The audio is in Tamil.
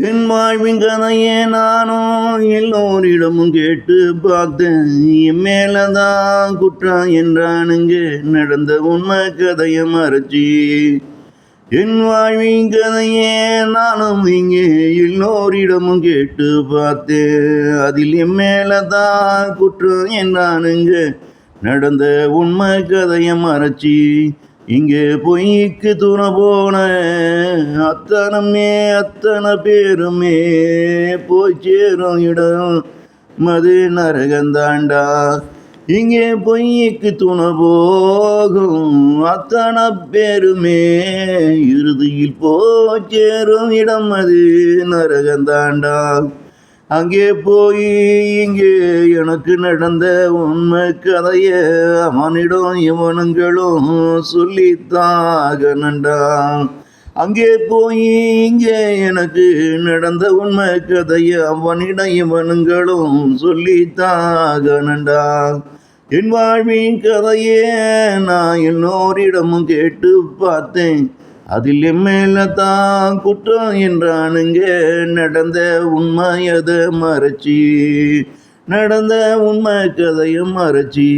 என் வாழ்வின் கதையே நானும் எல்லோரிடமும் கேட்டு பார்த்தேன். என் மேலதான் குற்றம் என்றானுங்க, நடந்த உண்மை கதையை மறைச்சி. என் வாழ்வின் கதையே நானும் இங்கே எல்லோரிடமும் கேட்டு பார்த்தேன். அதில் என் மேலதான் குற்றம் என்றானுங்க, நடந்த உண்மை கதையை மறைச்சி. இங்கே பொய்க்கு துணை போன அத்தனை பேருமே போய் சேரும் இடம் மது நரகந்தாண்டா. இங்கே பொய்க்கு துணை போகும் அத்தனை பேருமே இறுதியில் போய் சேரும் இடம் அது நரகந்தாண்டா. அங்கே போய் இங்கே எனக்கு நடந்த உண்மை கதைய அவனிடம் இவனுங்களும் சொல்லித்தாகனண்டா. அங்கே போய் இங்கே எனக்கு நடந்த உண்மை கதைய அவனிடம் இவனுங்களும் சொல்லித்தாகனண்டா. என் வாழ்வின் கதையே நான் எல்லோரிடமும் கேட்டு பார்த்தேன். அதில் என் மேல தான் குற்றம் என்றானுங்க, நடந்த உண்மையதை மறைச்சி. நடந்த உண்மை கதையை மறைச்சி.